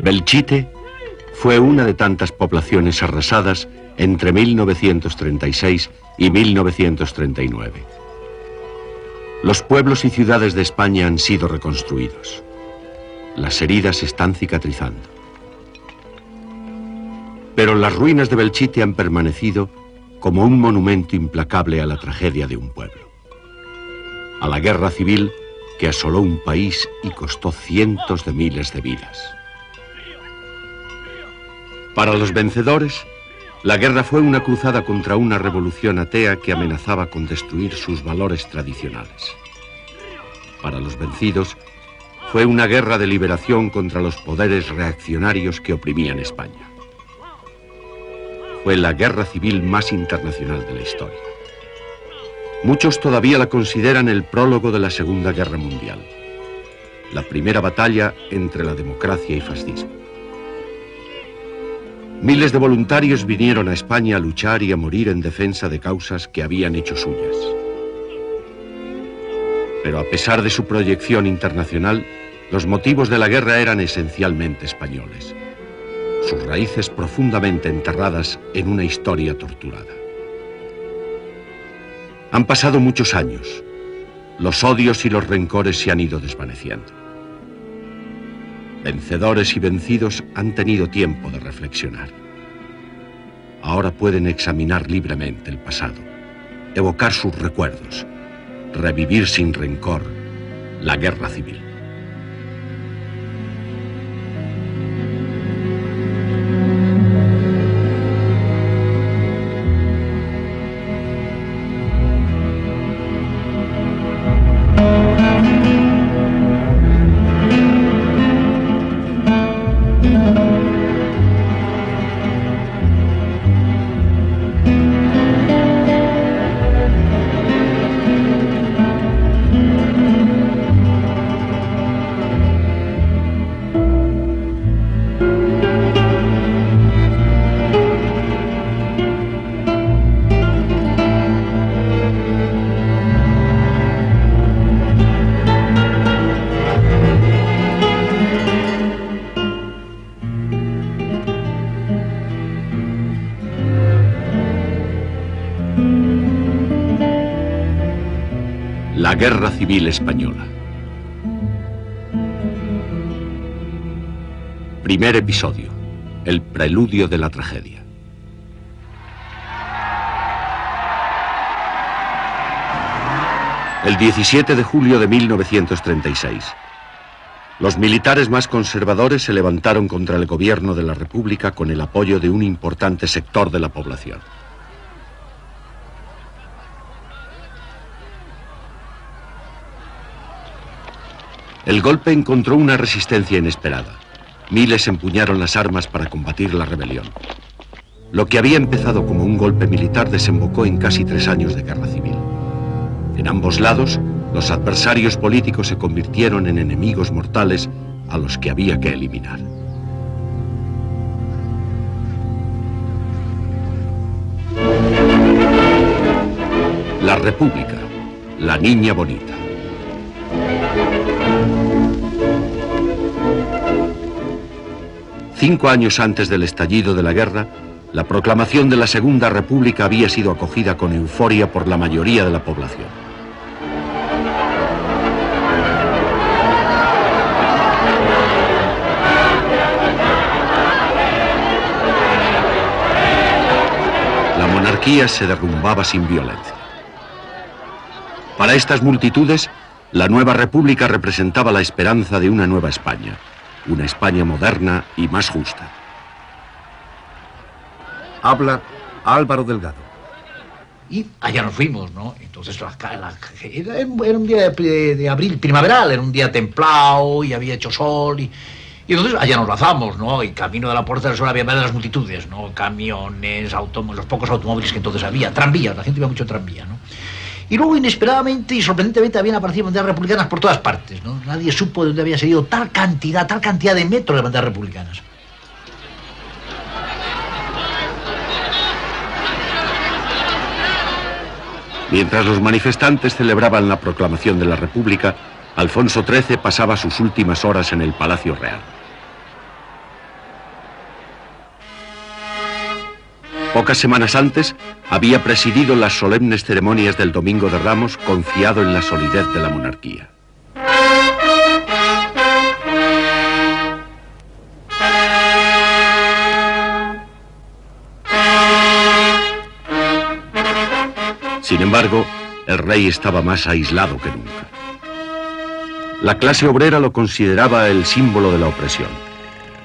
Belchite fue una de tantas poblaciones arrasadas entre 1936 y 1939. Los pueblos y ciudades de España han sido reconstruidos. Las heridas están cicatrizando. Pero las ruinas de Belchite han permanecido como un monumento implacable a la tragedia de un pueblo. A la guerra civil que asoló un país y costó cientos de miles de vidas. Para los vencedores, la guerra fue una cruzada contra una revolución atea que amenazaba con destruir sus valores tradicionales. Para los vencidos, fue una guerra de liberación contra los poderes reaccionarios que oprimían España. Fue la guerra civil más internacional de la historia. Muchos todavía la consideran el prólogo de la Segunda Guerra Mundial, la primera batalla entre la democracia y fascismo. Miles de voluntarios vinieron a España a luchar y a morir en defensa de causas que habían hecho suyas. Pero a pesar de su proyección internacional, los motivos de la guerra eran esencialmente españoles, sus raíces profundamente enterradas en una historia torturada. Han pasado muchos años, los odios y los rencores se han ido desvaneciendo. Vencedores y vencidos han tenido tiempo de reflexionar. Ahora pueden examinar libremente el pasado, evocar sus recuerdos, revivir sin rencor la guerra civil. La Guerra Civil Española. Primer episodio. El preludio de la tragedia. El 17 de julio de 1936. Los militares más conservadores se levantaron contra el gobierno de la República con el apoyo de un importante sector de la población. El golpe encontró una resistencia inesperada. Miles empuñaron las armas para combatir la rebelión. Lo que había empezado como un golpe militar desembocó en casi 3 años de guerra civil. En ambos lados, los adversarios políticos se convirtieron en enemigos mortales a los que había que eliminar. La República, la niña bonita. Cinco años antes del estallido de la guerra, la proclamación de la Segunda República había sido acogida con euforia por la mayoría de la población. La monarquía se derrumbaba sin violencia. Para estas multitudes, la nueva república representaba la esperanza de una nueva España, una España moderna y más justa. Habla Álvaro Delgado. Y allá nos fuimos, ¿no? Entonces era un día de abril primaveral, era un día templado y había hecho sol y entonces allá nos lanzamos, ¿no? Y camino de la Puerta del Sol había de las multitudes, ¿no? Camiones, automóviles, los pocos automóviles que entonces había, tranvías, la gente iba mucho en tranvía, ¿no? Y luego, inesperadamente y sorprendentemente, habían aparecido banderas republicanas por todas partes, ¿no? Nadie supo de dónde había salido tal cantidad de metros de banderas republicanas. Mientras los manifestantes celebraban la proclamación de la República, Alfonso XIII pasaba sus últimas horas en el Palacio Real. Pocas semanas antes, había presidido las solemnes ceremonias del Domingo de Ramos, confiado en la solidez de la monarquía. Sin embargo, el rey estaba más aislado que nunca. La clase obrera lo consideraba el símbolo de la opresión.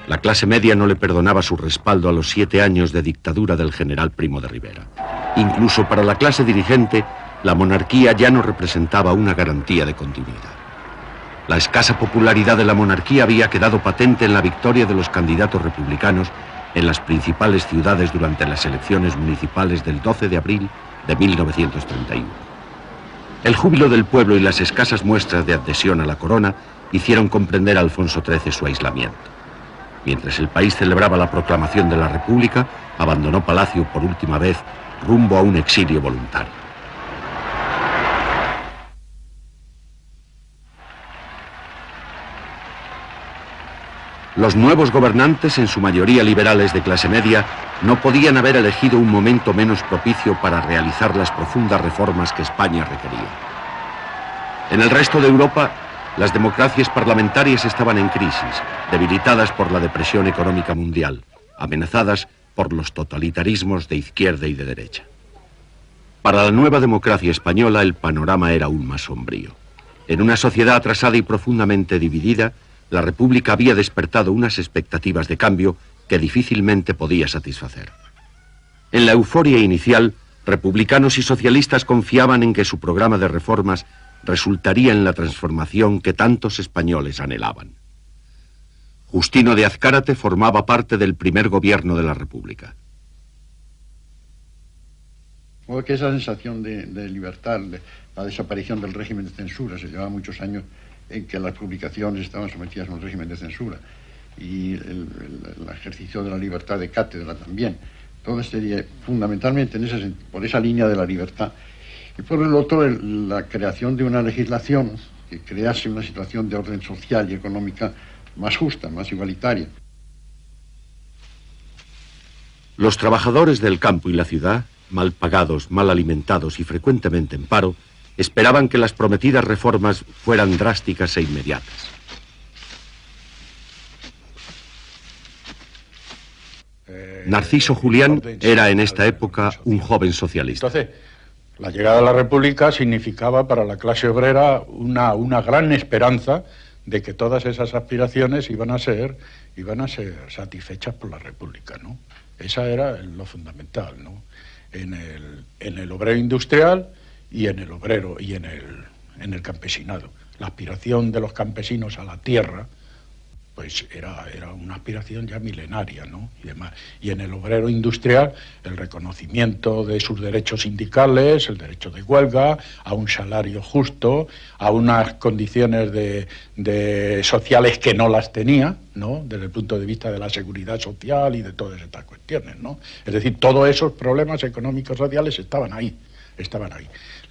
La clase media no le perdonaba su respaldo a los 7 años de dictadura del general Primo de Rivera. Incluso para la clase dirigente, la monarquía ya no representaba una garantía de continuidad. La escasa popularidad de la monarquía había quedado patente en la victoria de los candidatos republicanos en las principales ciudades durante las elecciones municipales del 12 de abril de 1931. El júbilo del pueblo y las escasas muestras de adhesión a la corona hicieron comprender a Alfonso XIII su aislamiento. Mientras el país celebraba la proclamación de la República, abandonó Palacio por última vez rumbo a un exilio voluntario. Los nuevos gobernantes, en su mayoría liberales de clase media, no podían haber elegido un momento menos propicio para realizar las profundas reformas que España requería. En el resto de Europa, las democracias parlamentarias estaban en crisis, debilitadas por la depresión económica mundial, amenazadas por los totalitarismos de izquierda y de derecha. Para la nueva democracia española el panorama era aún más sombrío. En una sociedad atrasada y profundamente dividida, la República había despertado unas expectativas de cambio que difícilmente podía satisfacer. En la euforia inicial, republicanos y socialistas confiaban en que su programa de reformas resultaría en la transformación que tantos españoles anhelaban. Justino de Azcárate formaba parte del primer gobierno de la República. Que esa sensación de libertad, de la desaparición del régimen de censura, se llevaba muchos años en que las publicaciones estaban sometidas a un régimen de censura y el ejercicio de la libertad de cátedra también. Todo sería fundamentalmente por esa línea de la libertad. Y por el otro, la creación de una legislación que crease una situación de orden social y económica más justa, más igualitaria. Los trabajadores del campo y la ciudad, mal pagados, mal alimentados y frecuentemente en paro, esperaban que las prometidas reformas fueran drásticas e inmediatas. Narciso Julián era en esta época un joven socialista. Entonces, la llegada a la República significaba para la clase obrera una gran esperanza de que todas esas aspiraciones iban a ser satisfechas por la República, ¿no? Esa era lo fundamental, ¿no? En el obrero industrial y en el obrero y en el campesinado. La aspiración de los campesinos a la tierra, pues era una aspiración ya milenaria, ¿no? Y demás. Y en el obrero industrial, el reconocimiento de sus derechos sindicales, el derecho de huelga, a un salario justo, a unas condiciones sociales que no las tenía, ¿no? Desde el punto de vista de la seguridad social y de todas estas cuestiones, ¿no? Es decir, todos esos problemas económicos sociales estaban ahí.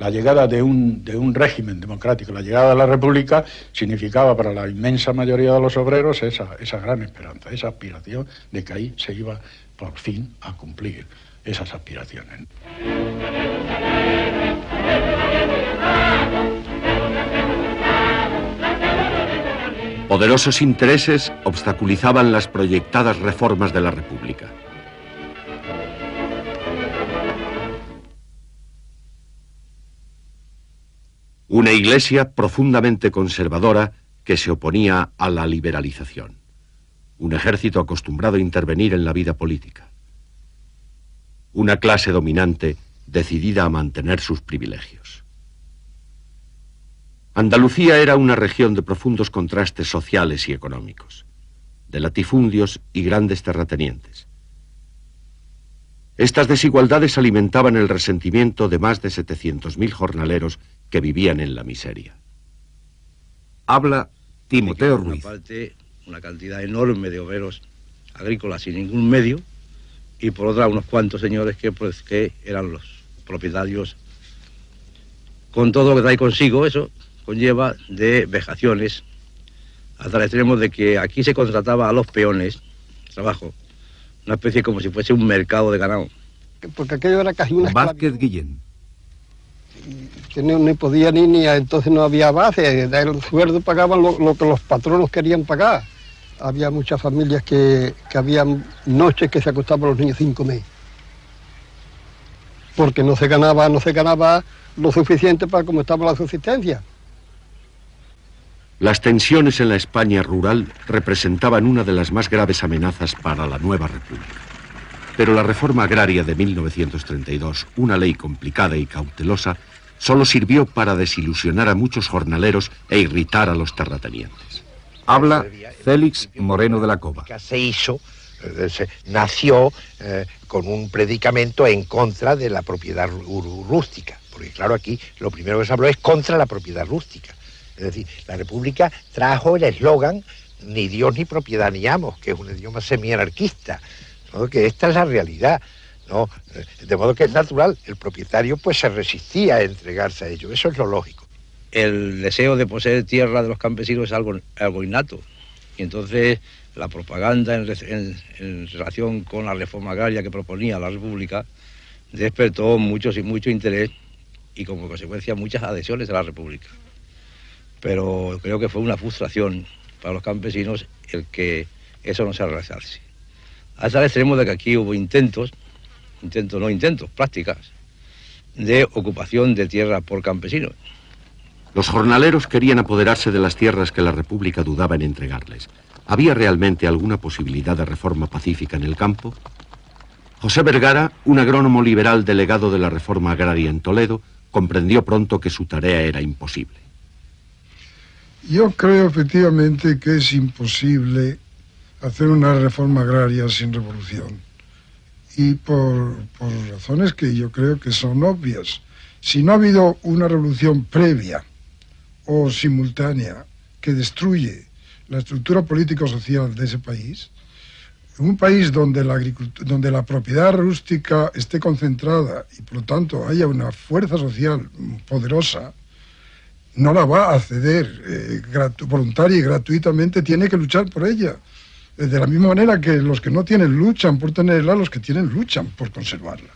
La llegada de un régimen democrático, la llegada de la República, significaba para la inmensa mayoría de los obreros esa gran esperanza, esa aspiración de que ahí se iba por fin a cumplir esas aspiraciones. Poderosos intereses obstaculizaban las proyectadas reformas de la República. Una iglesia profundamente conservadora que se oponía a la liberalización. Un ejército acostumbrado a intervenir en la vida política. Una clase dominante decidida a mantener sus privilegios. Andalucía era una región de profundos contrastes sociales y económicos, de latifundios y grandes terratenientes. Estas desigualdades alimentaban el resentimiento de más de 700.000 jornaleros que vivían en la miseria. Habla Timoteo Ruiz. Por una parte, una cantidad enorme de obreros agrícolas sin ningún medio, y por otra, unos cuantos señores que eran los propietarios con todo lo que trae consigo, eso conlleva de vejaciones, hasta el extremo de que aquí se contrataba a los peones, trabajo, una especie como si fuese un mercado de ganado. Porque aquello era casi una Vázquez Guillén. Que no podía ni entonces no había base, el sueldo pagaban lo que los patronos querían pagar. Había muchas familias que habían noches que se acostaban los niños sin comer. Porque no se ganaba lo suficiente para como estaba la subsistencia. Las tensiones en la España rural representaban una de las más graves amenazas para la nueva república. Pero la reforma agraria de 1932, una ley complicada y cautelosa, solo sirvió para desilusionar a muchos jornaleros e irritar a los terratenientes. Habla Félix Moreno de la Cova. Se hizo, nació con un predicamento en contra de la propiedad rústica, porque claro, aquí lo primero que se habló es contra la propiedad rústica. Es decir, la República trajo el eslogan ni Dios ni propiedad ni amos, que es un idioma semi-anarquista, ¿no? Que esta es la realidad, ¿no? De modo que es natural, el propietario pues se resistía a entregarse a ello, eso es lo lógico. El deseo de poseer tierra de los campesinos es algo innato, y entonces la propaganda en relación con la reforma agraria que proponía la República despertó mucho interés y como consecuencia muchas adhesiones a la República. Pero creo que fue una frustración para los campesinos el que eso no se realizase. Hasta el extremo de que aquí hubo prácticas de ocupación de tierra por campesinos. Los jornaleros querían apoderarse de las tierras que la República dudaba en entregarles. ¿Había realmente alguna posibilidad de reforma pacífica en el campo? José Vergara, un agrónomo liberal delegado de la reforma agraria en Toledo, comprendió pronto que su tarea era imposible. Yo creo efectivamente que es imposible hacer una reforma agraria sin revolución. Y por razones que yo creo que son obvias. Si no ha habido una revolución previa o simultánea que destruye la estructura político-social de ese país, en un país donde la propiedad rústica esté concentrada y por lo tanto haya una fuerza social poderosa, no la va a ceder voluntaria y gratuitamente, tiene que luchar por ella. De la misma manera que los que no tienen luchan por tenerla, los que tienen luchan por conservarla.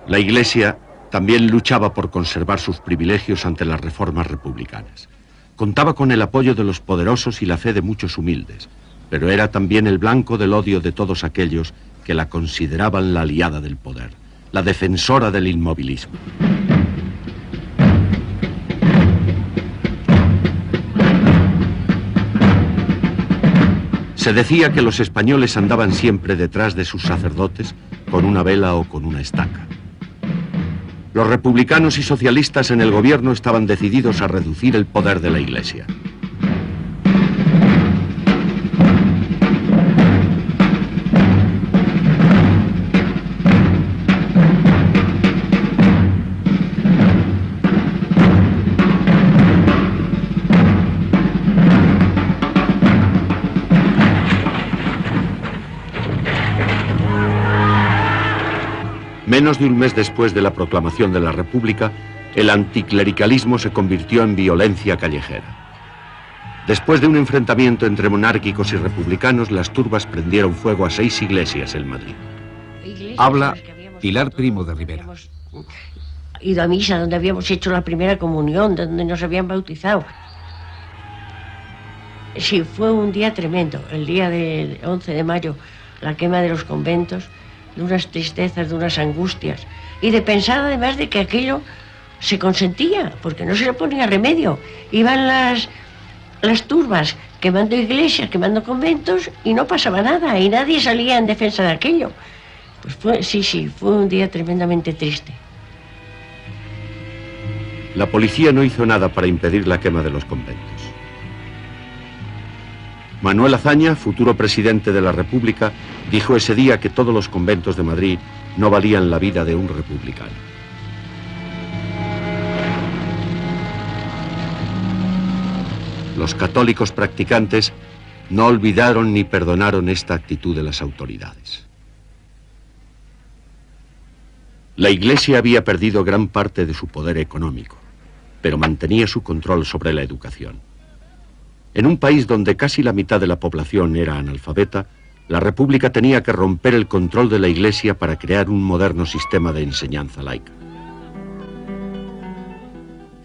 La Iglesia también luchaba por conservar sus privilegios ante las reformas republicanas. Contaba con el apoyo de los poderosos y la fe de muchos humildes, pero era también el blanco del odio de todos aquellos que la consideraban la aliada del poder, la defensora del inmovilismo. Se decía que los españoles andaban siempre detrás de sus sacerdotes con una vela o con una estaca. Los republicanos y socialistas en el gobierno estaban decididos a reducir el poder de la Iglesia. Menos de un mes después de la proclamación de la República, el anticlericalismo se convirtió en violencia callejera. Después de un enfrentamiento entre monárquicos y republicanos, las turbas prendieron fuego a 6 iglesias en Madrid. Habla Pilar Primo de Rivera. Ido a misa, donde habíamos hecho la primera comunión, donde nos habían bautizado. Sí, fue un día tremendo, el día del 11 de mayo, la quema de los conventos, de unas tristezas, de unas angustias, y de pensar además de que aquello se consentía, porque no se le ponía remedio. Iban las turbas quemando iglesias, quemando conventos, y no pasaba nada, y nadie salía en defensa de aquello. Pues fue un día tremendamente triste. La policía no hizo nada para impedir la quema de los conventos. Manuel Azaña, futuro presidente de la República, dijo ese día que todos los conventos de Madrid no valían la vida de un republicano. Los católicos practicantes no olvidaron ni perdonaron esta actitud de las autoridades. La Iglesia había perdido gran parte de su poder económico, pero mantenía su control sobre la educación. En un país donde casi la mitad de la población era analfabeta, la República tenía que romper el control de la Iglesia para crear un moderno sistema de enseñanza laica.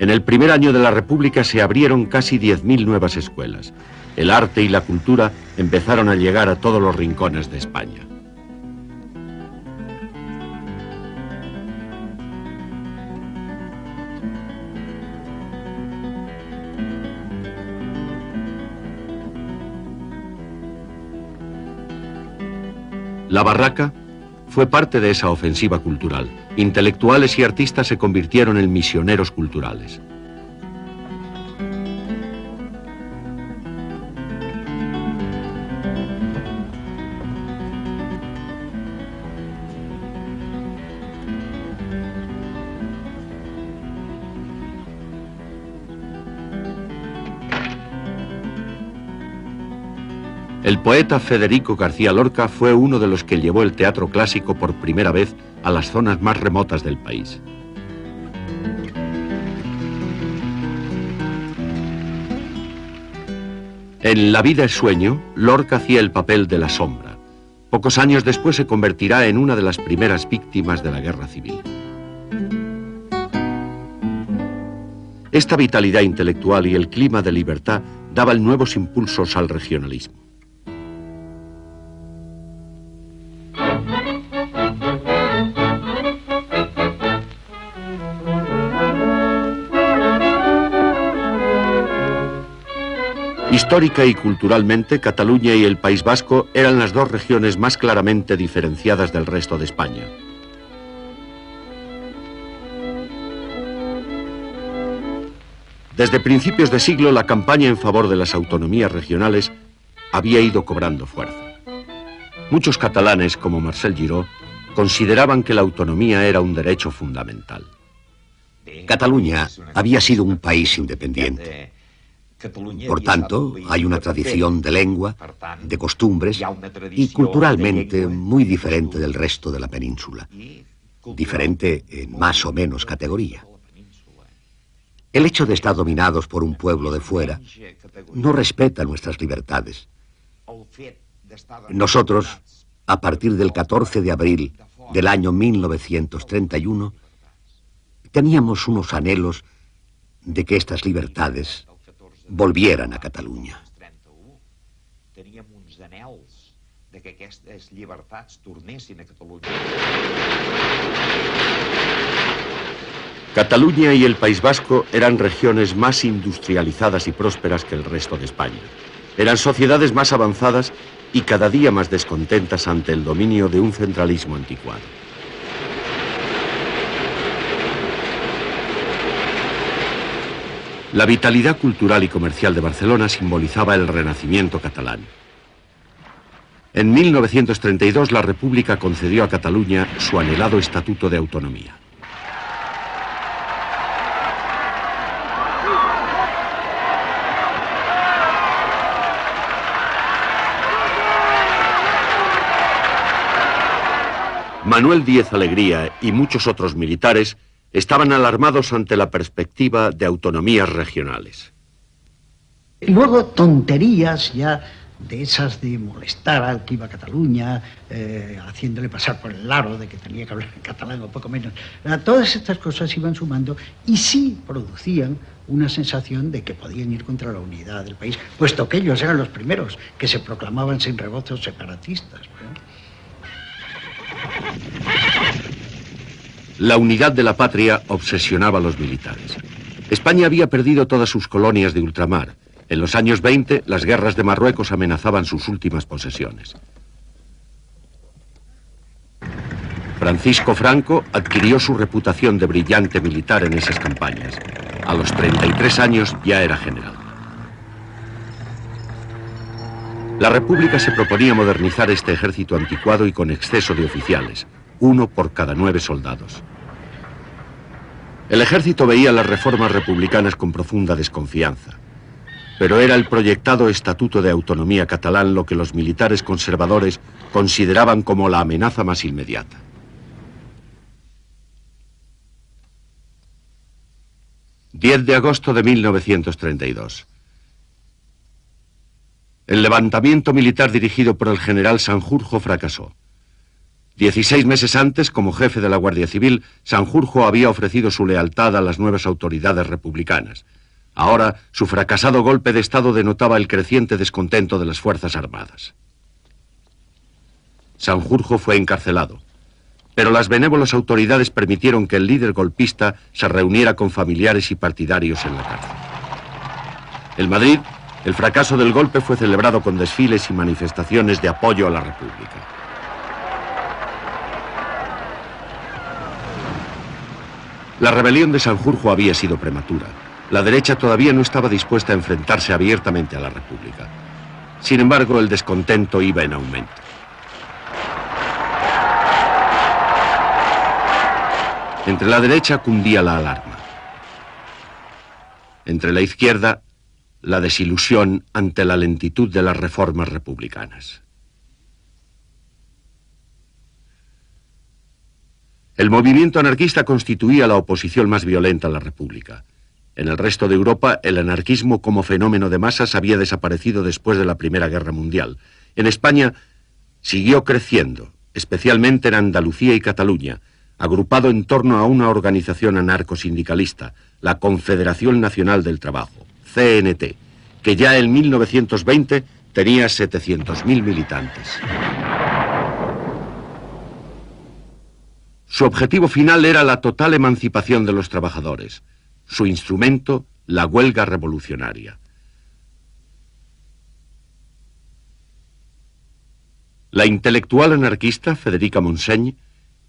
En el primer año de la República se abrieron casi 10.000 nuevas escuelas. El arte y la cultura empezaron a llegar a todos los rincones de España. La Barraca fue parte de esa ofensiva cultural. Intelectuales y artistas se convirtieron en misioneros culturales. El poeta Federico García Lorca fue uno de los que llevó el teatro clásico por primera vez a las zonas más remotas del país. En La vida es sueño, Lorca hacía el papel de la sombra. Pocos años después se convertirá en una de las primeras víctimas de la guerra civil. Esta vitalidad intelectual y el clima de libertad daban nuevos impulsos al regionalismo. Histórica y culturalmente, Cataluña y el País Vasco eran las dos regiones más claramente diferenciadas del resto de España. Desde principios de siglo, la campaña en favor de las autonomías regionales había ido cobrando fuerza. Muchos catalanes, como Marcel Giró, consideraban que la autonomía era un derecho fundamental. Cataluña había sido un país independiente. Por tanto, hay una tradición de lengua, de costumbres y culturalmente muy diferente del resto de la península. Diferente en más o menos categoría. El hecho de estar dominados por un pueblo de fuera no respeta nuestras libertades. Nosotros, a partir del 14 de abril del año 1931, teníamos unos anhelos de que estas libertades volvieran a Cataluña. Cataluña y el País Vasco eran regiones más industrializadas y prósperas que el resto de España. Eran sociedades más avanzadas y cada día más descontentas ante el dominio de un centralismo anticuado. La vitalidad cultural y comercial de Barcelona simbolizaba el renacimiento catalán. En 1932 la República concedió a Cataluña su anhelado estatuto de autonomía. Manuel Díez Alegría y muchos otros militares estaban alarmados ante la perspectiva de autonomías regionales. Luego tonterías ya de esas de molestar al que iba a Cataluña, haciéndole pasar por el aro de que tenía que hablar en catalán o poco menos. Todas estas cosas iban sumando y sí producían una sensación de que podían ir contra la unidad del país, puesto que ellos eran los primeros que se proclamaban sin rebozos separatistas, ¿no? La unidad de la patria obsesionaba a los militares. España había perdido todas sus colonias de ultramar. En los años 20, las guerras de Marruecos amenazaban sus últimas posesiones. Francisco Franco adquirió su reputación de brillante militar en esas campañas. A los 33 años ya era general. La República se proponía modernizar este ejército anticuado y con exceso de oficiales, uno por cada 9 soldados. El ejército veía las reformas republicanas con profunda desconfianza, pero era el proyectado Estatuto de Autonomía catalán lo que los militares conservadores consideraban como la amenaza más inmediata. 10 de agosto de 1932. El levantamiento militar dirigido por el general Sanjurjo fracasó. 16 meses antes, como jefe de la Guardia Civil, Sanjurjo había ofrecido su lealtad a las nuevas autoridades republicanas. Ahora, su fracasado golpe de Estado denotaba el creciente descontento de las Fuerzas Armadas. Sanjurjo fue encarcelado, pero las benévolas autoridades permitieron que el líder golpista se reuniera con familiares y partidarios en la cárcel. En Madrid, el fracaso del golpe fue celebrado con desfiles y manifestaciones de apoyo a la República. La rebelión de Sanjurjo había sido prematura. La derecha todavía no estaba dispuesta a enfrentarse abiertamente a la República. Sin embargo, el descontento iba en aumento. Entre la derecha cundía la alarma. Entre la izquierda, la desilusión ante la lentitud de las reformas republicanas. El movimiento anarquista constituía la oposición más violenta a la República. En el resto de Europa, el anarquismo como fenómeno de masas había desaparecido después de la Primera Guerra Mundial. En España siguió creciendo, especialmente en Andalucía y Cataluña, agrupado en torno a una organización anarcosindicalista, la Confederación Nacional del Trabajo, CNT, que ya en 1920 tenía 700.000 militantes. Su objetivo final era la total emancipación de los trabajadores. Su instrumento, la huelga revolucionaria. La intelectual anarquista Federica Montseny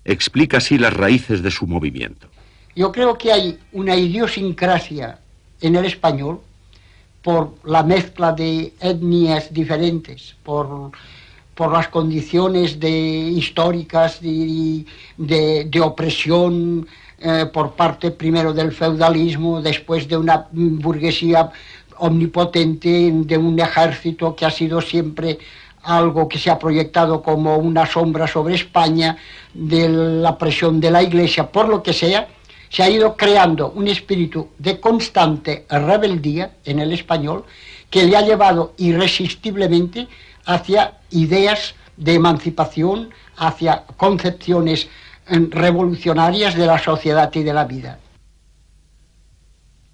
explica así las raíces de su movimiento. Yo creo que hay una idiosincrasia en el español por la mezcla de etnias diferentes, por las condiciones históricas de opresión por parte primero del feudalismo, después de una burguesía omnipotente, de un ejército que ha sido siempre algo que se ha proyectado como una sombra sobre España, de la presión de la Iglesia, por lo que sea, se ha ido creando un espíritu de constante rebeldía en el español que le ha llevado irresistiblemente hacia ideas de emancipación, hacia concepciones revolucionarias de la sociedad y de la vida.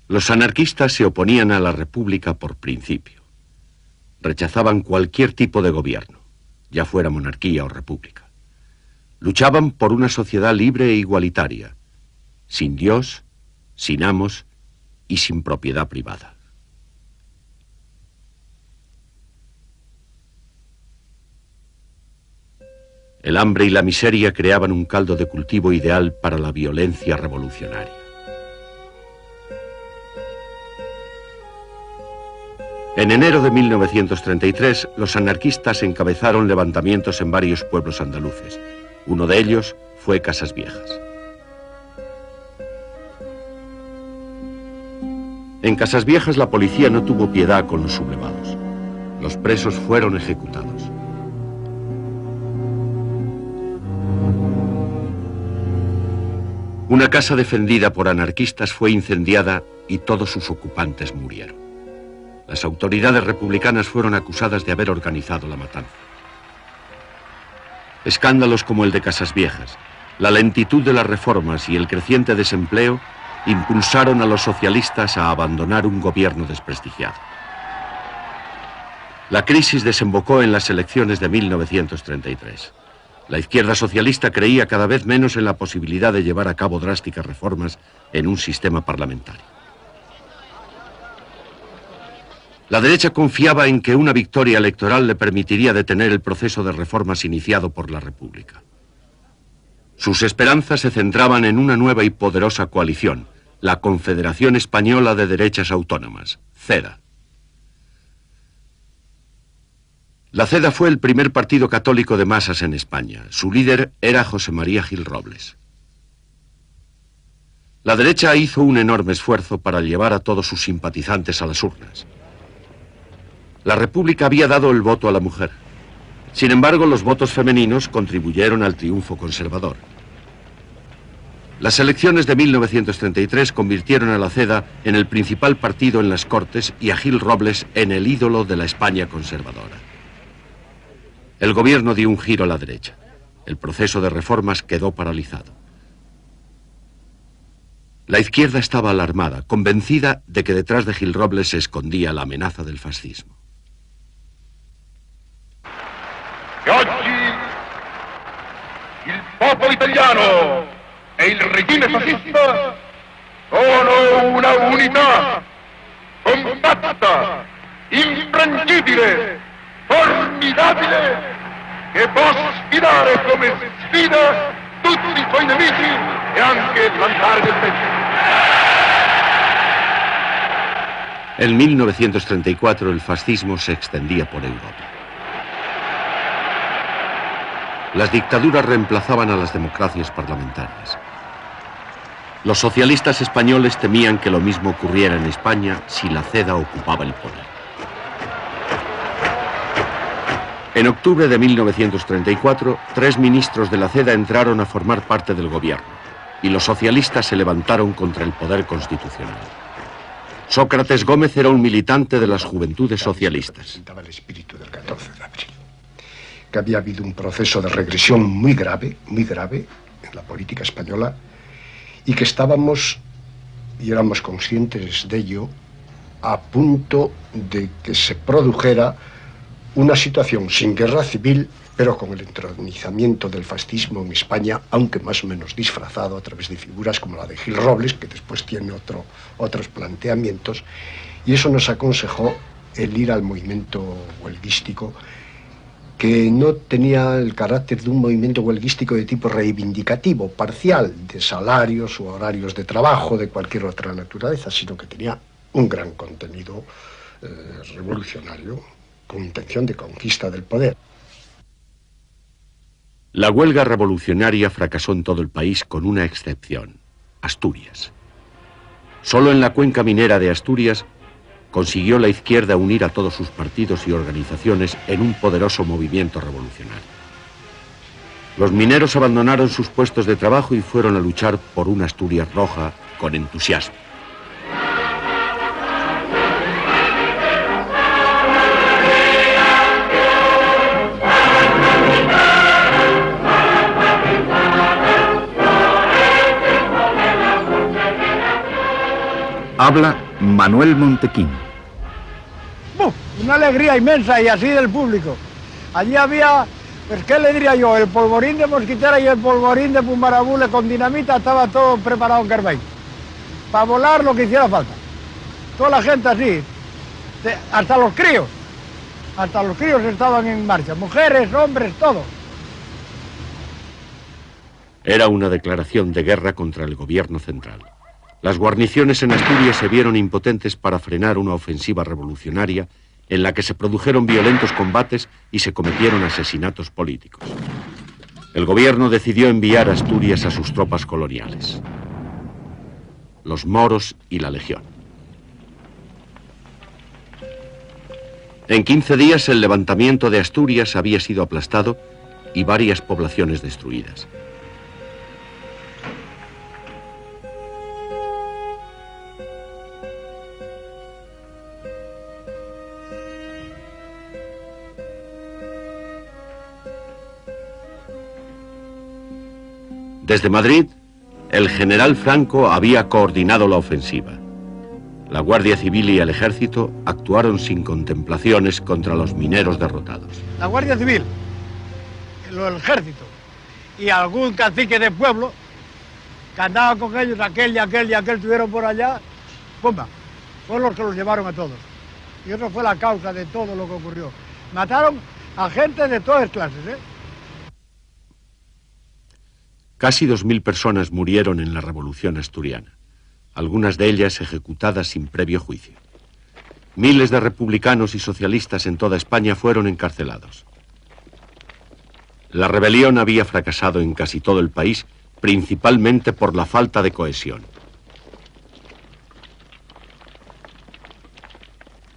Los anarquistas se oponían a la República por principio. Rechazaban cualquier tipo de gobierno, ya fuera monarquía o república. Luchaban por una sociedad libre e igualitaria, sin Dios, sin amos y sin propiedad privada. El hambre y la miseria creaban un caldo de cultivo ideal para la violencia revolucionaria. En enero de 1933, los anarquistas encabezaron levantamientos en varios pueblos andaluces. Uno de ellos fue Casas Viejas. En Casas Viejas la policía no tuvo piedad con los sublevados. Los presos fueron ejecutados. Una casa defendida por anarquistas fue incendiada y todos sus ocupantes murieron. Las autoridades republicanas fueron acusadas de haber organizado la matanza. Escándalos como el de Casas Viejas, la lentitud de las reformas y el creciente desempleo impulsaron a los socialistas a abandonar un gobierno desprestigiado. La crisis desembocó en las elecciones de 1933. La izquierda socialista creía cada vez menos en la posibilidad de llevar a cabo drásticas reformas en un sistema parlamentario. La derecha confiaba en que una victoria electoral le permitiría detener el proceso de reformas iniciado por la República. Sus esperanzas se centraban en una nueva y poderosa coalición, la Confederación Española de Derechas Autónomas, CEDA. La CEDA fue el primer partido católico de masas en España. Su líder era José María Gil Robles. La derecha hizo un enorme esfuerzo para llevar a todos sus simpatizantes a las urnas. La República había dado el voto a la mujer. Sin embargo, los votos femeninos contribuyeron al triunfo conservador. Las elecciones de 1933 convirtieron a la CEDA en el principal partido en las Cortes y a Gil Robles en el ídolo de la España conservadora. El gobierno dio un giro a la derecha. El proceso de reformas quedó paralizado. La izquierda estaba alarmada, convencida de que detrás de Gil Robles se escondía la amenaza del fascismo. Che oggi il popolo italiano e il regime fascista sono una unità compatta, infrangibile, formidabile, che può sfidare come sfida tutti i suoi nemici e anche l'altare del peggio. En 1934 el fascismo se extendía por Europa. Las dictaduras reemplazaban a las democracias parlamentarias. Los socialistas españoles temían que lo mismo ocurriera en España si la CEDA ocupaba el poder. En octubre de 1934, 3 ministros de la CEDA entraron a formar parte del gobierno y los socialistas se levantaron contra el poder constitucional. Sócrates Gómez era un militante de las Juventudes Socialistas. El espíritu del 14 de abril. Que había habido un proceso de regresión muy grave en la política española y que estábamos, y éramos conscientes de ello, a punto de que se produjera una situación sin guerra civil, pero con el entronizamiento del fascismo en España, aunque más o menos disfrazado a través de figuras como la de Gil Robles, que después tiene otros planteamientos, y eso nos aconsejó el ir al movimiento huelguístico, que no tenía el carácter de un movimiento huelguístico de tipo reivindicativo, parcial, de salarios o horarios de trabajo, de cualquier otra naturaleza, sino que tenía un gran contenido revolucionario, con intención de conquista del poder. La huelga revolucionaria fracasó en todo el país con una excepción: Asturias. Solo en la cuenca minera de Asturias consiguió la izquierda unir a todos sus partidos y organizaciones en un poderoso movimiento revolucionario. Los mineros abandonaron sus puestos de trabajo y fueron a luchar por una Asturias roja con entusiasmo. Habla Manuel Montequín. Una alegría inmensa y así del público. Allí había, pues qué le diría yo, el polvorín de Mosquitera y el polvorín de Pumbarabule con dinamita, estaba todo preparado en Carbay. Para volar lo que hiciera falta. Toda la gente así, hasta los críos estaban en marcha, mujeres, hombres, todo. Era una declaración de guerra contra el gobierno central. Las guarniciones en Asturias se vieron impotentes para frenar una ofensiva revolucionaria en la que se produjeron violentos combates y se cometieron asesinatos políticos. El gobierno decidió enviar a Asturias a sus tropas coloniales, los moros y la Legión. En 15 días el levantamiento de Asturias había sido aplastado y varias poblaciones destruidas. Desde Madrid, el general Franco había coordinado la ofensiva. La Guardia Civil y el Ejército actuaron sin contemplaciones contra los mineros derrotados. La Guardia Civil, el Ejército y algún cacique de pueblo que andaba con ellos, aquel y aquel estuvieron por allá, ¡pumba! Fueron los que los llevaron a todos. Y eso fue la causa de todo lo que ocurrió. Mataron a gente de todas clases, ¿eh? Casi 2000 personas murieron en la Revolución Asturiana, algunas de ellas ejecutadas sin previo juicio. Miles de republicanos y socialistas en toda España fueron encarcelados. La rebelión había fracasado en casi todo el país, principalmente por la falta de cohesión.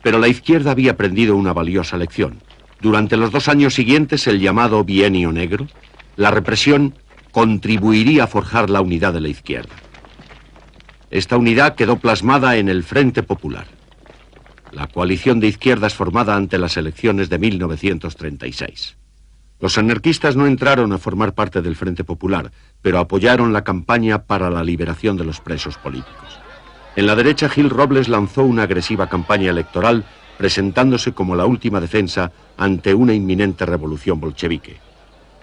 Pero la izquierda había aprendido una valiosa lección. Durante los 2 años siguientes, el llamado Bienio Negro, la represión contribuiría a forjar la unidad de la izquierda. Esta unidad quedó plasmada en el Frente Popular, la coalición de izquierdas formada ante las elecciones de 1936. Los anarquistas no entraron a formar parte del Frente Popular, pero apoyaron la campaña para la liberación de los presos políticos. En la derecha, Gil Robles lanzó una agresiva campaña electoral, presentándose como la última defensa ante una inminente revolución bolchevique.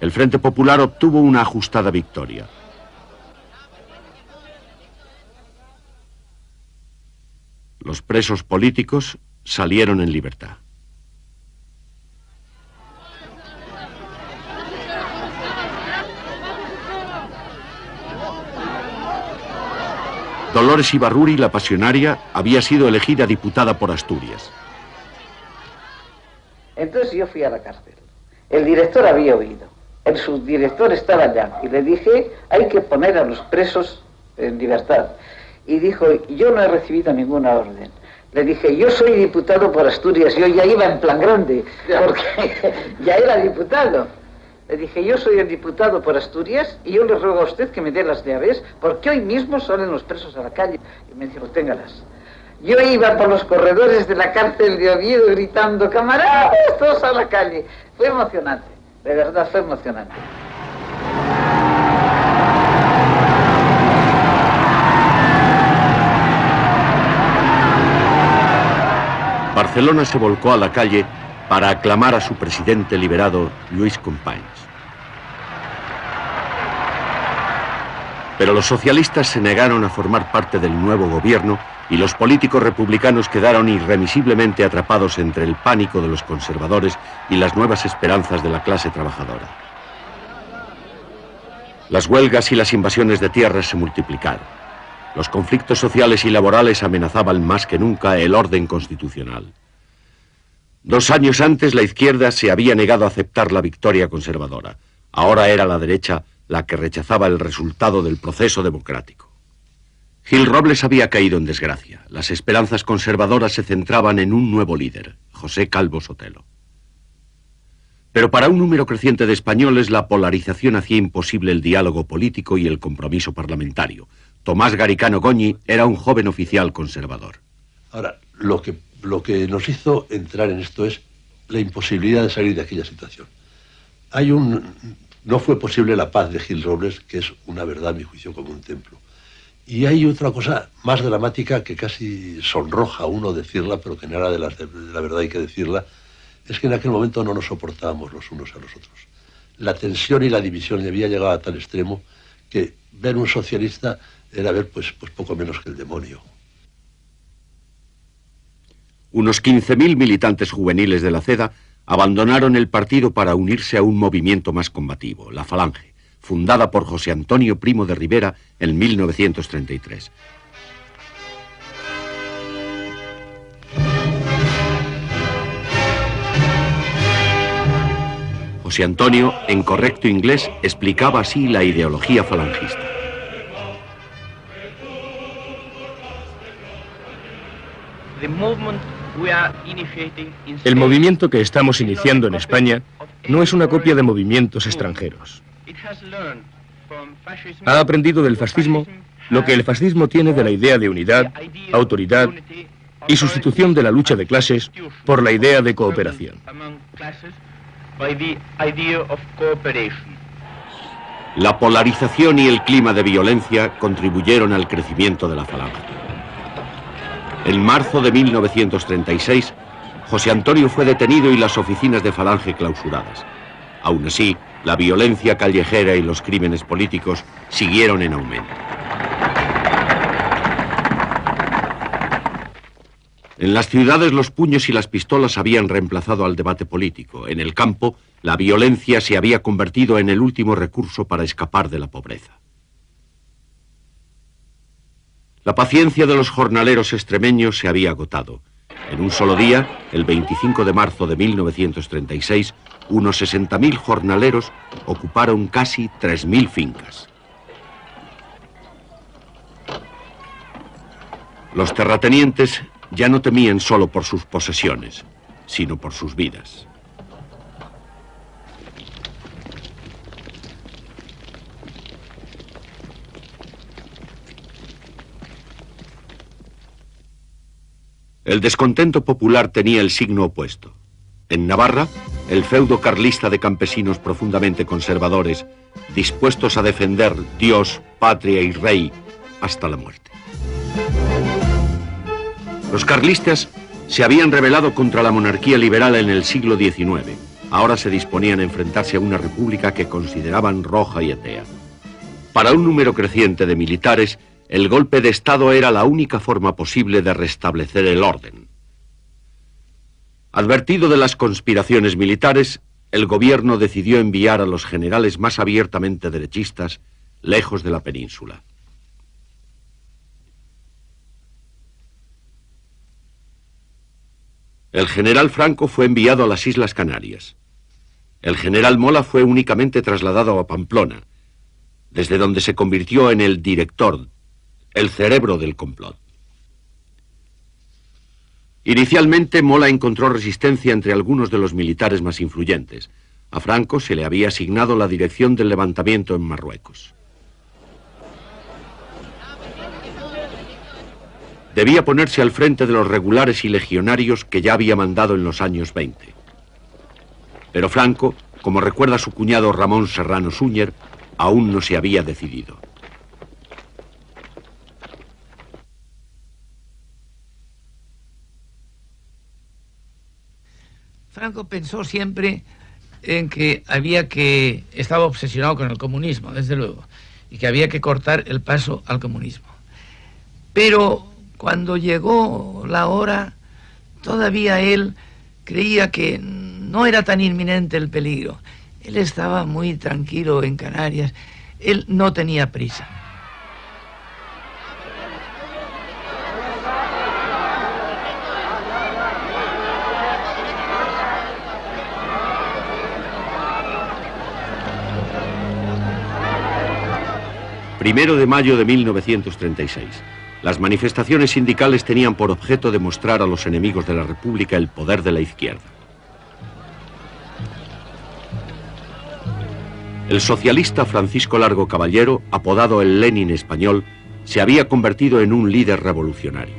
El Frente Popular obtuvo una ajustada victoria. Los presos políticos salieron en libertad. Dolores Ibarruri, la pasionaria, había sido elegida diputada por Asturias. Entonces yo fui a la cárcel. El director había oído. El subdirector estaba allá. Y le dije, hay que poner a los presos en libertad. Y dijo, yo no he recibido ninguna orden. Le dije, yo soy diputado por Asturias. Yo ya iba en plan grande, porque ya era diputado. Le dije, yo soy el diputado por Asturias y yo le ruego a usted que me dé las llaves, porque hoy mismo salen los presos a la calle. Y me dijo, téngalas. Yo iba por los corredores de la cárcel de Oviedo gritando, camaradas, todos a la calle. Fue emocionante, de verdad fue emocionante. Barcelona se volcó a la calle para aclamar a su presidente liberado, Lluís Companys. Pero los socialistas se negaron a formar parte del nuevo gobierno y los políticos republicanos quedaron irremisiblemente atrapados entre el pánico de los conservadores y las nuevas esperanzas de la clase trabajadora. Las huelgas y las invasiones de tierras se multiplicaron. Los conflictos sociales y laborales amenazaban más que nunca el orden constitucional. 2 años antes, la izquierda se había negado a aceptar la victoria conservadora. Ahora era la derecha la que rechazaba el resultado del proceso democrático. Gil Robles había caído en desgracia. Las esperanzas conservadoras se centraban en un nuevo líder, José Calvo Sotelo. Pero para un número creciente de españoles, la polarización hacía imposible el diálogo político y el compromiso parlamentario. Tomás Garicano Goñi era un joven oficial conservador. Ahora, lo que nos hizo entrar en esto es la imposibilidad de salir de aquella situación. No fue posible la paz de Gil Robles, que es una verdad, a mi juicio, como un templo. Y hay otra cosa más dramática que casi sonroja a uno decirla, pero que nada de la verdad hay que decirla, es que en aquel momento no nos soportábamos los unos a los otros. La tensión y la división había llegado a tal extremo que ver un socialista era ver pues poco menos que el demonio. Unos 15.000 militantes juveniles de la CEDA abandonaron el partido para unirse a un movimiento más combativo, la Falange, fundada por José Antonio Primo de Rivera en 1933. José Antonio, en correcto inglés, explicaba así la ideología falangista. El movimiento que estamos iniciando en España no es una copia de movimientos extranjeros. Ha aprendido del fascismo lo que el fascismo tiene de la idea de unidad, autoridad y sustitución de la lucha de clases por la idea de cooperación. La polarización y el clima de violencia contribuyeron al crecimiento de la Falange. En marzo de 1936, José Antonio fue detenido y las oficinas de Falange clausuradas. Aún así, la violencia callejera y los crímenes políticos siguieron en aumento. En las ciudades los puños y las pistolas habían reemplazado al debate político. En el campo, la violencia se había convertido en el último recurso para escapar de la pobreza. La paciencia de los jornaleros extremeños se había agotado. En un solo día, el 25 de marzo de 1936, unos 60.000 jornaleros ocuparon casi 3.000 fincas. Los terratenientes ya no temían solo por sus posesiones, sino por sus vidas. El descontento popular tenía el signo opuesto. En Navarra, el feudo carlista de campesinos profundamente conservadores, dispuestos a defender Dios, patria y rey hasta la muerte. Los carlistas se habían rebelado contra la monarquía liberal en el siglo XIX. Ahora se disponían a enfrentarse a una república que consideraban roja y atea. Para un número creciente de militares, el golpe de Estado era la única forma posible de restablecer el orden. Advertido de las conspiraciones militares, el gobierno decidió enviar a los generales más abiertamente derechistas lejos de la península. El general Franco fue enviado a las Islas Canarias. El general Mola fue únicamente trasladado a Pamplona, desde donde se convirtió en el director, el cerebro del complot. Inicialmente, Mola encontró resistencia entre algunos de los militares más influyentes. A Franco se le había asignado la dirección del levantamiento en Marruecos. Debía ponerse al frente de los regulares y legionarios que ya había mandado en los años 20. Pero Franco, como recuerda su cuñado Ramón Serrano Súñer, aún no se había decidido. Franco pensó siempre en que estaba obsesionado con el comunismo, desde luego, y que había que cortar el paso al comunismo. Pero cuando llegó la hora, todavía él creía que no era tan inminente el peligro. Él estaba muy tranquilo en Canarias, él no tenía prisa. Primero de mayo de 1936. Las manifestaciones sindicales tenían por objeto demostrar a los enemigos de la República el poder de la izquierda. El socialista Francisco Largo Caballero, apodado el Lenin español, se había convertido en un líder revolucionario.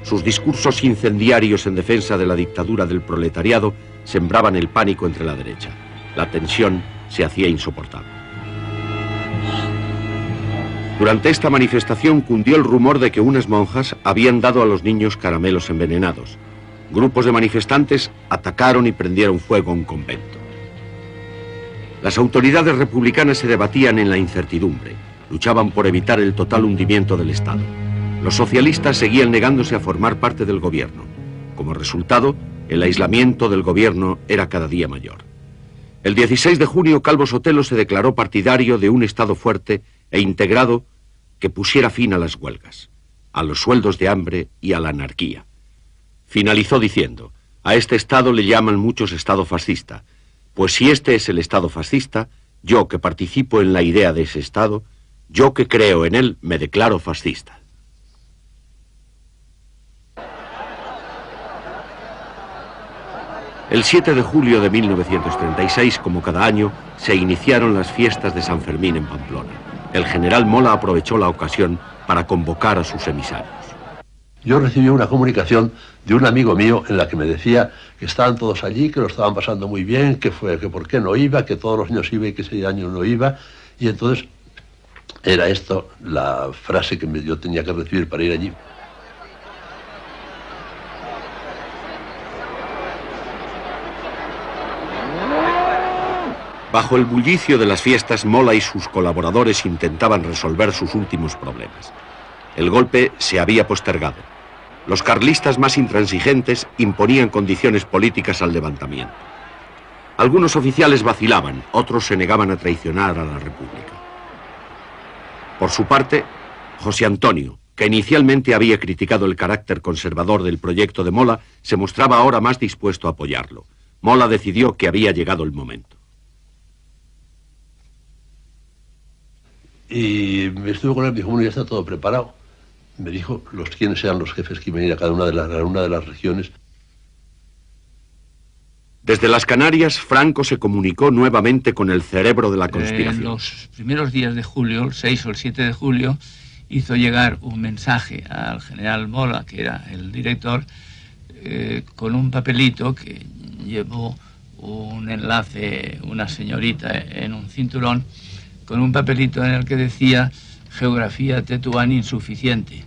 Sus discursos incendiarios en defensa de la dictadura del proletariado sembraban el pánico entre la derecha. La tensión se hacía insoportable. Durante esta manifestación cundió el rumor de que unas monjas habían dado a los niños caramelos envenenados. Grupos de manifestantes atacaron y prendieron fuego a un convento. Las autoridades republicanas se debatían en la incertidumbre, luchaban por evitar el total hundimiento del Estado. Los socialistas seguían negándose a formar parte del gobierno. Como resultado, el aislamiento del gobierno era cada día mayor. El 16 de junio, Calvo Sotelo se declaró partidario de un Estado fuerte e integrado que pusiera fin a las huelgas, a los sueldos de hambre y a la anarquía. Finalizó diciendo: a este Estado le llaman muchos Estado fascista, pues si este es el Estado fascista, yo que participo en la idea de ese Estado, yo que creo en él, me declaro fascista. El 7 de julio de 1936, como cada año, se iniciaron las fiestas de San Fermín en Pamplona. El general Mola aprovechó la ocasión para convocar a sus emisarios. Yo recibí una comunicación de un amigo mío en la que me decía que estaban todos allí, que lo estaban pasando muy bien, que por qué no iba, que todos los años iba y que ese año no iba. Y entonces era esto la frase que yo tenía que recibir para ir allí. Bajo el bullicio de las fiestas, Mola y sus colaboradores intentaban resolver sus últimos problemas. El golpe se había postergado. Los carlistas más intransigentes imponían condiciones políticas al levantamiento. Algunos oficiales vacilaban, otros se negaban a traicionar a la República. Por su parte, José Antonio, que inicialmente había criticado el carácter conservador del proyecto de Mola, se mostraba ahora más dispuesto a apoyarlo. Mola decidió que había llegado el momento. Y me estuve con él, me dijo: bueno, ya está todo preparado. Me dijo quiénes eran los jefes que iban a ir a cada una de las regiones. Desde las Canarias, Franco se comunicó nuevamente con el cerebro de la conspiración. En los primeros días de julio, el 6 o el 7 de julio, hizo llegar un mensaje al general Mola, que era el director, con un papelito que llevó un enlace, una señorita en un cinturón, con un papelito en el que decía geografía Tetuán insuficiente.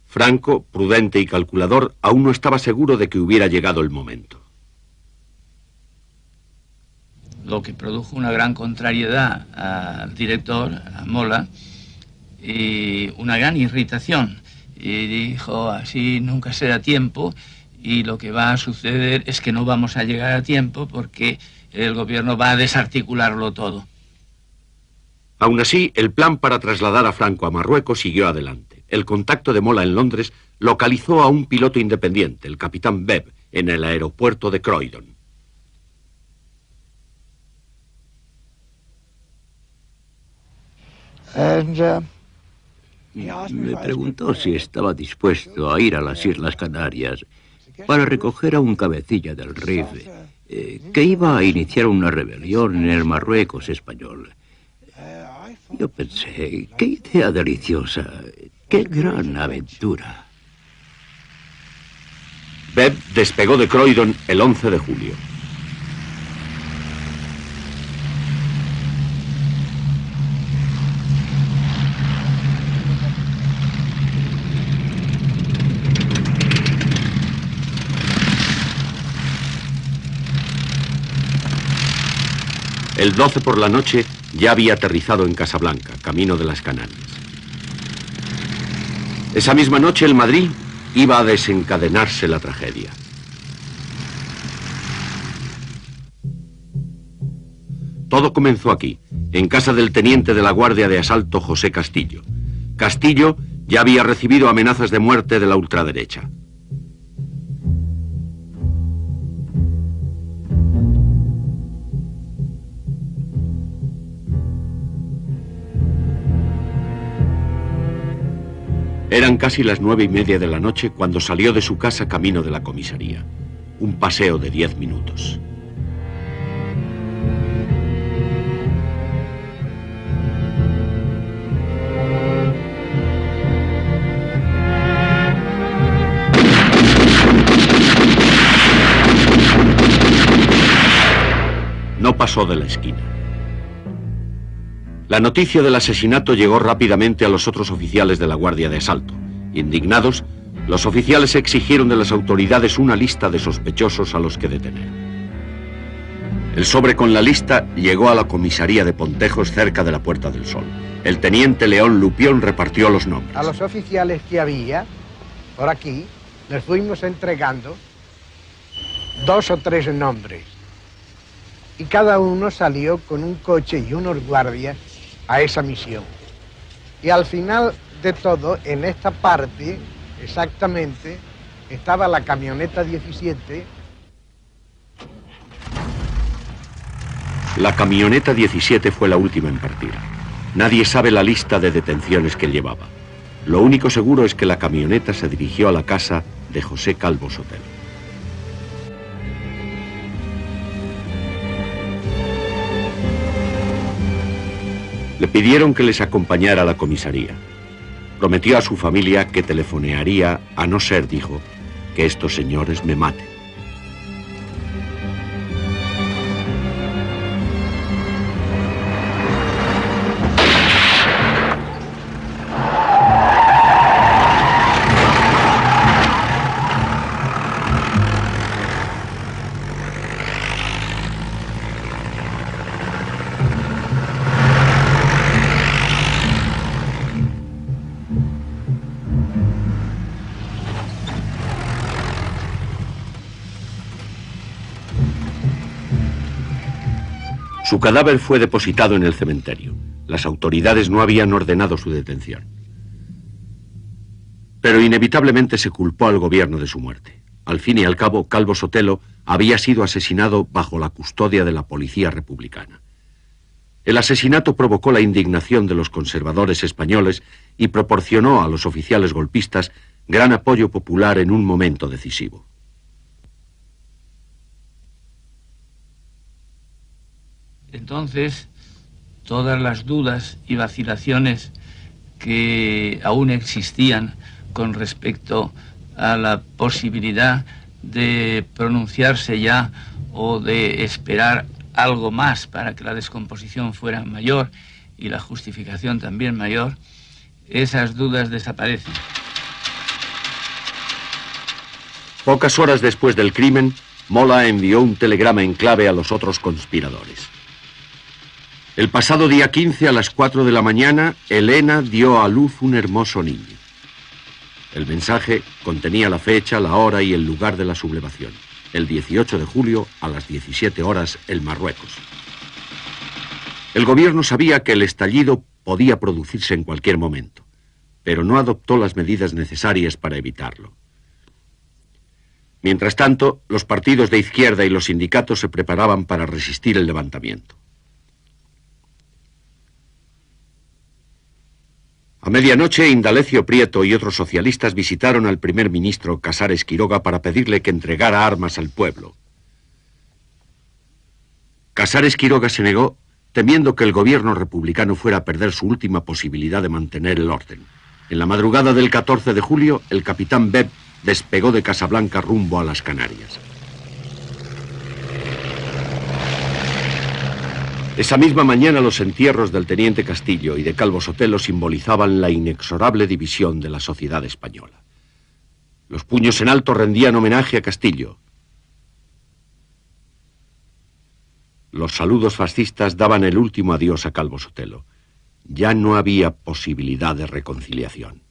Franco, prudente y calculador, aún no estaba seguro de que hubiera llegado el momento. Lo que produjo una gran contrariedad al director, a Mola, y una gran irritación. Y dijo, así nunca será tiempo, y lo que va a suceder es que no vamos a llegar a tiempo porque el gobierno va a desarticularlo todo. Aún así, el plan para trasladar a Franco a Marruecos siguió adelante. El contacto de Mola en Londres localizó a un piloto independiente, el capitán Webb, en el aeropuerto de Croydon. Me preguntó si estaba dispuesto a ir a las Islas Canarias para recoger a un cabecilla del RIF que iba a iniciar una rebelión en el Marruecos español. Yo pensé, qué idea deliciosa, qué gran aventura. Webb despegó de Croydon el 11 de julio. El 12 por la noche ya había aterrizado en Casablanca, camino de las Canarias. Esa misma noche en Madrid iba a desencadenarse la tragedia. Todo comenzó aquí, en casa del teniente de la Guardia de Asalto José Castillo. Castillo ya había recibido amenazas de muerte de la ultraderecha. Eran casi las 9:30 de la noche cuando salió de su casa camino de la comisaría. Un paseo de 10 minutos. No pasó de la esquina. La noticia del asesinato llegó rápidamente a los otros oficiales de la Guardia de Asalto. Indignados, los oficiales exigieron de las autoridades una lista de sospechosos a los que detener. El sobre con la lista llegó a la comisaría de Pontejos cerca de la Puerta del Sol. El teniente León Lupión repartió los nombres. A los oficiales que había por aquí les fuimos entregando 2 o 3 nombres. Y cada uno salió con un coche y unos guardias a esa misión. Y al final de todo, en esta parte, exactamente, estaba la camioneta 17. La camioneta 17 fue la última en partir. Nadie sabe la lista de detenciones que llevaba. Lo único seguro es que la camioneta se dirigió a la casa de José Calvo Sotelo. Le pidieron que les acompañara a la comisaría. Prometió a su familia que telefonearía, a no ser, dijo, que estos señores me maten. Su cadáver fue depositado en el cementerio. Las autoridades no habían ordenado su detención. Pero inevitablemente se culpó al gobierno de su muerte. Al fin y al cabo, Calvo Sotelo había sido asesinado bajo la custodia de la policía republicana. El asesinato provocó la indignación de los conservadores españoles y proporcionó a los oficiales golpistas gran apoyo popular en un momento decisivo. Entonces, todas las dudas y vacilaciones que aún existían con respecto a la posibilidad de pronunciarse ya o de esperar algo más para que la descomposición fuera mayor y la justificación también mayor, esas dudas desaparecen. Pocas horas después del crimen, Mola envió un telegrama en clave a los otros conspiradores. El pasado día 15 a las 4 de la mañana, Elena dio a luz un hermoso niño. El mensaje contenía la fecha, la hora y el lugar de la sublevación. El 18 de julio a las 17 horas en Marruecos. El gobierno sabía que el estallido podía producirse en cualquier momento, pero no adoptó las medidas necesarias para evitarlo. Mientras tanto, los partidos de izquierda y los sindicatos se preparaban para resistir el levantamiento. A medianoche, Indalecio Prieto y otros socialistas visitaron al primer ministro Casares Quiroga para pedirle que entregara armas al pueblo. Casares Quiroga se negó, temiendo que el gobierno republicano fuera a perder su última posibilidad de mantener el orden. En la madrugada del 14 de julio, el capitán Beb despegó de Casablanca rumbo a las Canarias. Esa misma mañana los entierros del teniente Castillo y de Calvo Sotelo simbolizaban la inexorable división de la sociedad española. Los puños en alto rendían homenaje a Castillo. Los saludos fascistas daban el último adiós a Calvo Sotelo. Ya no había posibilidad de reconciliación.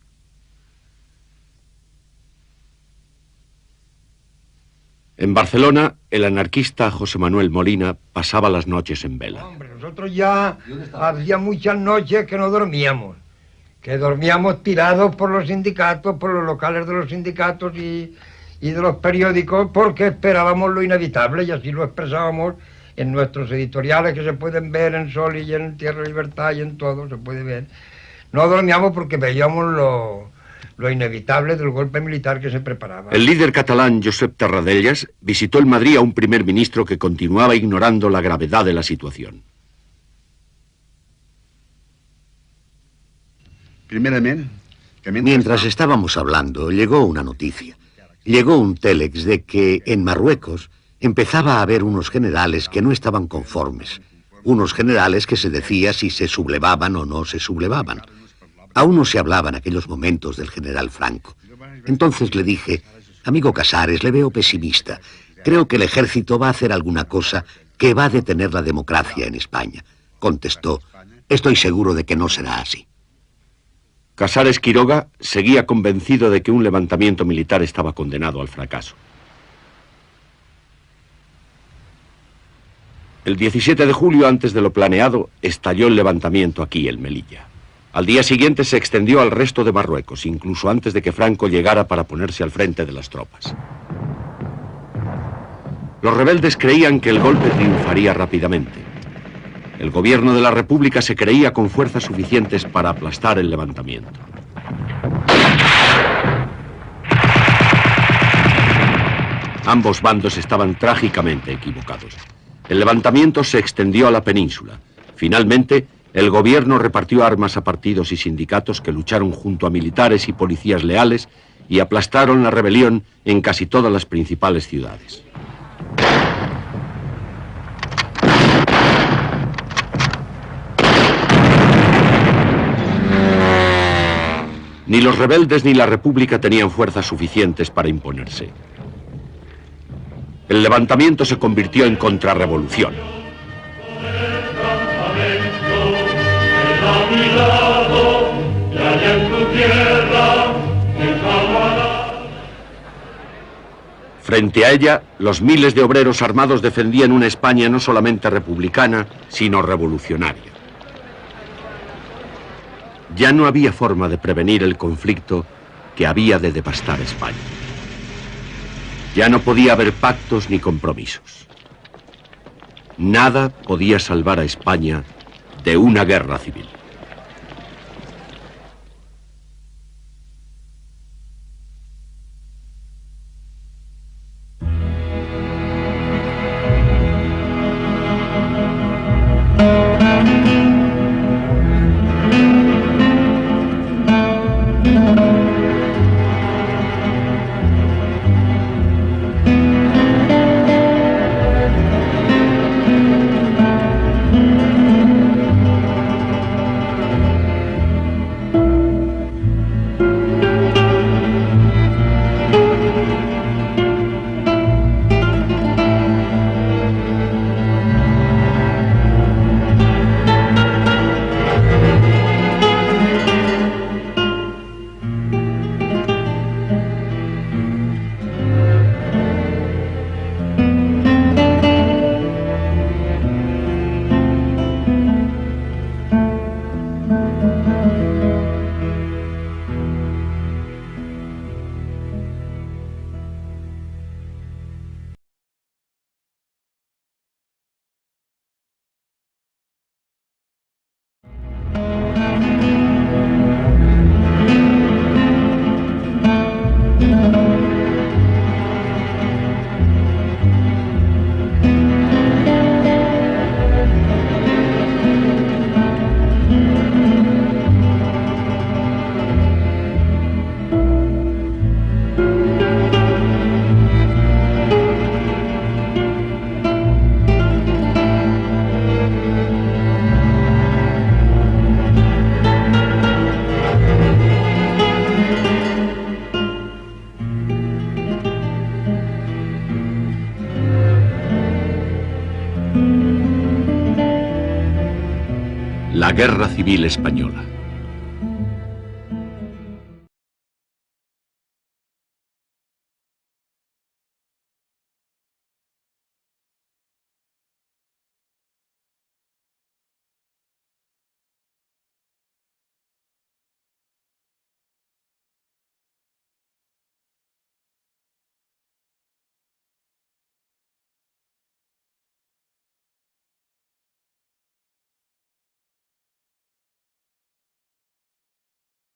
En Barcelona, el anarquista José Manuel Molina pasaba las noches en vela. Hombre, nosotros ya hacía muchas noches que no dormíamos, que dormíamos tirados por los sindicatos, por los locales de los sindicatos y de los periódicos, porque esperábamos lo inevitable, y así lo expresábamos en nuestros editoriales que se pueden ver en Sol y en Tierra y Libertad y en todo, se puede ver. No dormíamos porque veíamos lo inevitable del golpe militar que se preparaba. El líder catalán Josep Tarradellas visitó en Madrid a un primer ministro que continuaba ignorando la gravedad de la situación. Mientras estábamos hablando, llegó una noticia. Llegó un télex de que en Marruecos empezaba a haber unos generales que no estaban conformes. Unos generales que se decía si se sublevaban o no se sublevaban. Aún no se hablaba en aquellos momentos del general Franco. Entonces le dije, amigo Casares, le veo pesimista. Creo que el ejército va a hacer alguna cosa que va a detener la democracia en España. Contestó, estoy seguro de que no será así. Casares Quiroga seguía convencido de que un levantamiento militar estaba condenado al fracaso. El 17 de julio, antes de lo planeado, estalló el levantamiento aquí, en Melilla. Al día siguiente se extendió al resto de Marruecos, incluso antes de que Franco llegara para ponerse al frente de las tropas. Los rebeldes creían que el golpe triunfaría rápidamente. El gobierno de la República se creía con fuerzas suficientes para aplastar el levantamiento. Ambos bandos estaban trágicamente equivocados. El levantamiento se extendió a la península. Finalmente, el gobierno repartió armas a partidos y sindicatos que lucharon junto a militares y policías leales y aplastaron la rebelión en casi todas las principales ciudades. Ni los rebeldes ni la República tenían fuerzas suficientes para imponerse. El levantamiento se convirtió en contrarrevolución. Frente a ella, los miles de obreros armados defendían una España no solamente republicana, sino revolucionaria. Ya no había forma de prevenir el conflicto que había de devastar España. Ya no podía haber pactos ni compromisos. Nada podía salvar a España de una guerra civil. La Guerra Civil Española.